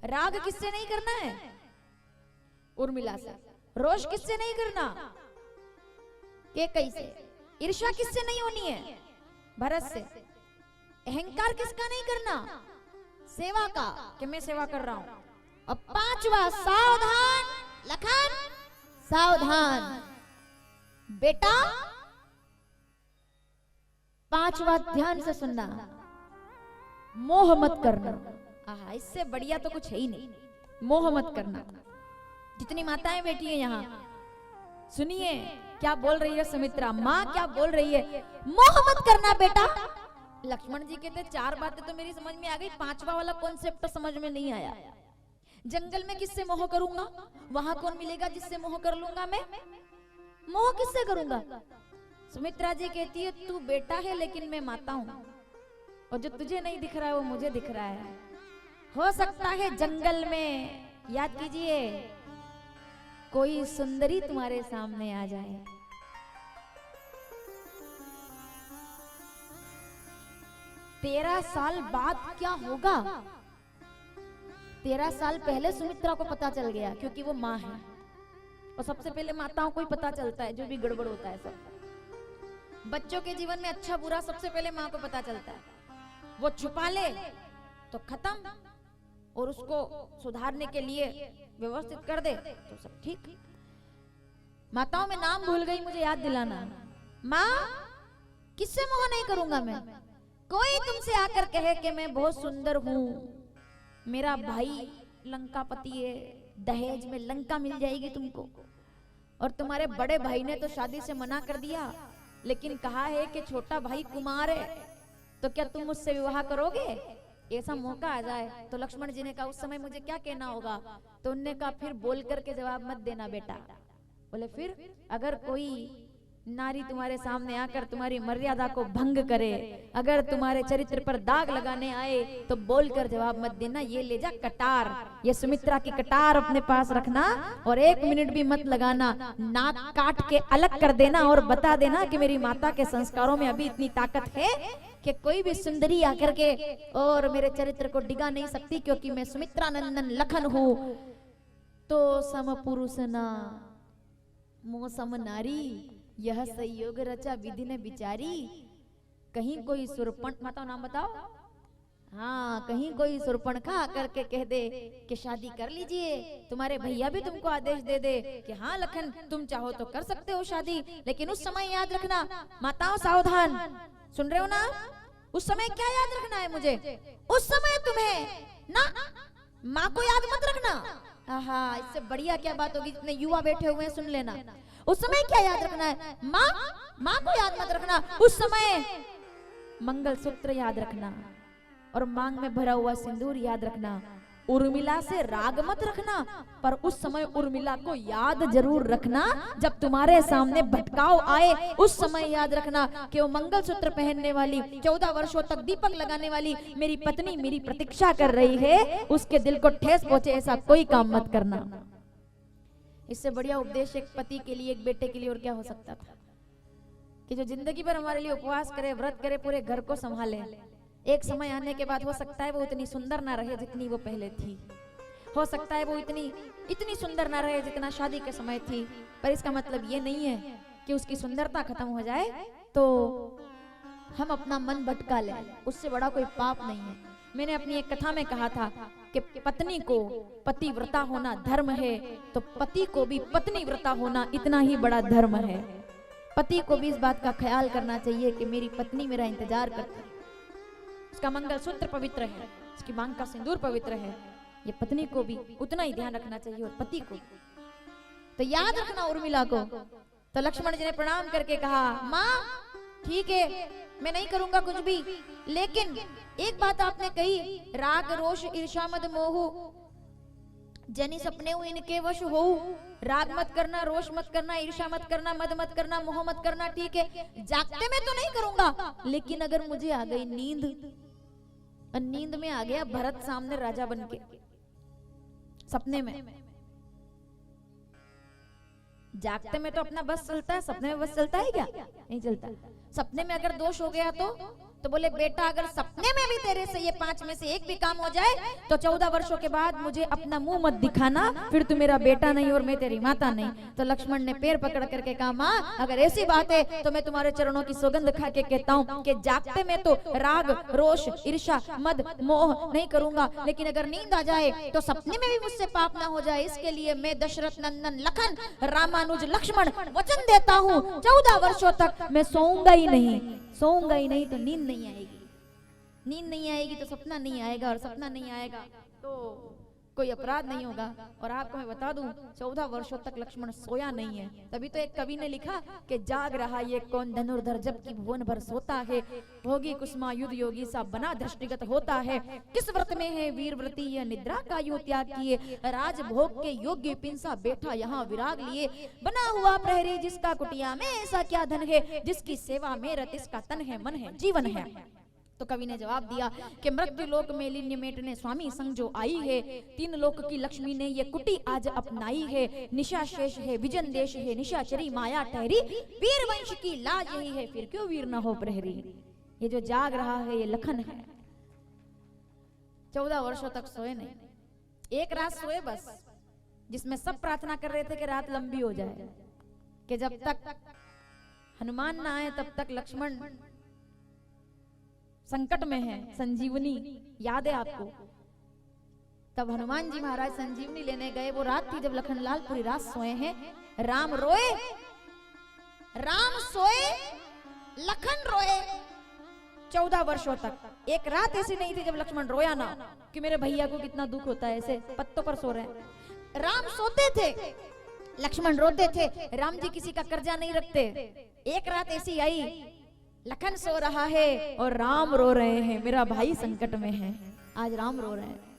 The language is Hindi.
राग किससे नहीं करना है? उर्मिला से। रोष किससे नहीं करना? कैकेयी से। ईर्ष्या किससे नहीं होनी है? भरत से। अहंकार किसका नहीं करना? सेवा का, कि मैं सेवा कर रहा हूं। अब पांचवा, सावधान लखन, सावधान बेटा। पांचवा ध्यान से सुनना, मोह मत करना। आहा, इससे बढ़िया तो कुछ है ही नहीं। मोह मत करना। जितनी माताएं बैठी हैं यहाँ, सुनिए क्या बोल रही है सुमित्रा। माँ क्या बोल रही है? मोह मत करना बेटा। लक्ष्मण जी कहते 4 बातें तो मेरी समझ में आ गई, 5वां वाला कॉन्सेप्ट तो समझ में नहीं आया। जंगल में किससे मोह करूंगा? वहां कौन मिलेगा जिससे मोह कर लूंगा मैं? मोह किससे करूंगा? सुमित्रा जी कहती है तू बेटा है लेकिन मैं माता हूं, और जो तुझे नहीं दिख रहा है वो मुझे दिख रहा है। हो सकता है जंगल में, याद कीजिए, कोई सुंदरी तुम्हारे सामने आ जाए। तेरह साल बाद क्या होगा? 13 साल पहले सुमित्रा को पता चल गया, क्योंकि वो माँ है और सबसे पहले माताओं को ही पता चलता है जो भी गड़बड़ होता है। सब बच्चों के जीवन में अच्छा बुरा सबसे पहले माँ को पता चलता है। वो छुपा ले तो खत्म, और उसको सुधारने के लिए व्यवस्थित कर दे तो सब ठीक। माताओं में नाम भूल गई, मुझे याद दिलाना। माँ, किससे मोह नहीं करूंगा मैं? कोई तुमसे आकर कहे कि मैं बहुत सुंदर हूं, मेरा भाई लंकापति है, दहेज में लंका मिल जाएगी तुमको, और तुम्हारे बड़े भाई ने तो शादी से मना कर दिया, लेकिन कहा है कि छोटा भाई कुमार है, तो क्या तुम मुझसे विवाह करोगे? ऐसा मौका आ जाए तो लक्ष्मण जी ने कहा उस समय मुझे क्या कहना होगा? तो उनने कहा फिर बोल करके जवाब मत देना बेटा। बोले फिर अगर कोई नारी तुम्हारे सामने आकर तुम्हारी मर्यादा को भंग करे, अगर तुम्हारे चरित्र पर दाग लगाने आए तो बोलकर जवाब मत देना। ये ले जा कटार, ये सुमित्रा की कटार अपने पास रखना, और 1 मिनट भी मत लगाना। नाक काट के अलग कर देना और बता देना कि मेरी माता के संस्कारों में अभी इतनी ताकत है कि कोई भी सुंदरी आकर के और मेरे चरित्र को डिगा नहीं सकती, क्योंकि मैं सुमित्रा नंदन लखन हूं। तो सम पुरुष ना मोह सम नारी, यह संयोग रचा विधि ने बिचारी। कहीं कोई सुरपण, बताओ नाम बताओ, हाँ, कहीं कोई सुरपणखा आकर के कह दे कि शादी कर लीजिए, तुम्हारे भैया भी तुमको आदेश दे दे कि हाँ लखन तुम चाहो तो कर सकते हो शादी, लेकिन उस समय याद रखना, माताओं सावधान, सुन रहे हो ना? उस समय क्या याद रखना है मुझे? उस समय तुम्हें ना माँ को याद मत रखना। हाँ, इससे बढ़िया क्या बात होगी? जितने युवा बैठे हुए हैं सुन लेना। उस समय क्या याद रखना है? माँ को याद मत रखना। उस समय मंगलसूत्र याद रखना और मांग में भरा हुआ सिंदूर याद रखना। उर्मिला से राग मत रखना, पर उस समय उर्मिला को याद जरूर रखना। जब तुम्हारे सामने भटकाव आए उस समय याद रखना कि वो मंगलसूत्र पहनने वाली, 14 वर्षों तक दीपक लगाने वाली मेरी पत्नी मेरी प्रतीक्षा कर रही है, उसके दिल को ठेस पहुंचे ऐसा कोई काम मत करना। इससे बढ़िया उपदेश एक पति के लिए, एक बेटे के लिए और क्या हो सकता था? कि जो जिंदगी भर हमारे लिए उपवास करे, व्रत करे, पूरे घर को संभाले, एक समय आने के बाद हो सकता है वो उतनी सुंदर ना रहे जितनी वो पहले थी, हो सकता है वो इतनी सुंदर ना रहे जितना शादी के समय थी, पर इसका मतलब ये नहीं है कि उसकी सुंदरता खत्म हो जाए तो हम अपना मन भटका लें। उससे बड़ा कोई पाप नहीं है। मैंने अपनी एक कथा में कहा था कि पत्नी को पतिव्रता होना धर्म है, तो पति को भी पत्नी व्रता होना इतना ही बड़ा धर्म है। पति को भी इस बात का ख्याल करना चाहिए कि मेरी पत्नी मेरा इंतजार करती है, उसका मंगलसूत्र पवित्र है, उसकी मांग का सिंदूर पवित्र है। ये पत्नी को भी उतना ही ध्यान रखना चाहिए और पति को। तो याद रखना उर्मिला को। तो लक्ष्मण जी ने प्रणाम करके कहा, माँ ठीक है मैं नहीं करूंगा कुछ भी, लेकिन एक बात आपने कही, राग रोष ईर्ष्या मद मोह जनी सपने इनके वश हो। राग मत करना, रोष मत करना, ईर्ष्या मत करना, मद मत करना, मोह मत करना, ठीक है। जागते में तो नहीं करूंगा, लेकिन अगर मुझे आ गई नींद में आ गया भरत सामने राजा बनके सपने में, जागते में तो अपना बस चलता है, सपने में बस चलता है क्या? नहीं चलता। सपने में अगर दोष हो गया तो तो बोले बेटा अगर सपने में भी तेरे से ये 5 में से एक भी काम हो जाए तो 14 वर्षों के बाद मुझे अपना मुंह मत दिखाना, फिर तू मेरा बेटा नहीं और मैं तेरी माता नहीं। तो लक्ष्मण ने पैर पकड़ करके कहा माँ अगर ऐसी बात है तो मैं तुम्हारे चरणों की सौगंध खा के कहता हूँ कि जागते में तो राग रोष ईर्ष्या मद मोह नहीं करूंगा, लेकिन अगर नींद आ जाए तो सपने में भी मुझसे पाप ना हो जाए, इसके लिए मैं दशरथ नंदन लखन रामानुज लक्ष्मण वचन देता हूँ 14 वर्षों तक मैं सोऊंगा ही नहीं तो नींद नहीं आएगी, नींद नहीं आएगी तो सपना नहीं आएगा, और सपना नहीं आएगा तो कोई अपराध नहीं होगा। और आपको मैं बता दूं 14 वर्षों तक लक्ष्मण सोया नहीं है। तभी तो एक कवि ने लिखा कि जाग रहा ये कौन धनुर्धर जबकि भुवन भर सोता है, भोगी कुसुमा युद्ध योगी सा बना दृष्टिगत होता है, किस व्रत में है वीर व्रती यह निद्रा का यूं त्याग किए, राज भोग के योग्य पिंसा बैठा यहाँ विराग लिए, बना हुआ प्रहरी जिसका कुटिया में ऐसा क्या धन है, जिसकी सेवा में रत इसका तन है मन है जीवन है। तो कवि ने जवाब दिया कि मृत्यु लोक में लीन्य मेटने स्वामी संग जो आई है, 3 लोक की लक्ष्मी ने ये कुटी आज अपनाई है, निशा शेष है विजन देश है निशाचरी माया ठहरी, वीर वंश की लाज यही है फिर क्यों वीर न हो प्रहरी। ये जो जाग रहा है ये लखन है, 14 वर्षों तक सोए नहीं, एक रात सोए बस, जिसमें सब प्रार्थना कर रहे थे कि रात लंबी हो जाए, कि जब तक हनुमान ना आए तब तक लक्ष्मण संकट में है। संजीवनी याद है आपको, तब हनुमान जी महाराज संजीवनी लेने गए, वो रात थी जब लखनलाल पूरी रात सोए हैं। राम रोए, राम सोए लखन रोए 14 वर्षों तक। एक रात ऐसी नहीं थी जब लक्ष्मण रोया ना कि मेरे भैया को कितना दुख होता है, ऐसे पत्तों पर सो रहे हैं। राम सोते थे, लक्ष्मण रोते थे। राम जी किसी का कर्जा नहीं रखते। एक रात ऐसी आई, लखन सो रहा है और राम रो रहे हैं, मेरा भाई संकट में है। आज राम रो रहे हैं।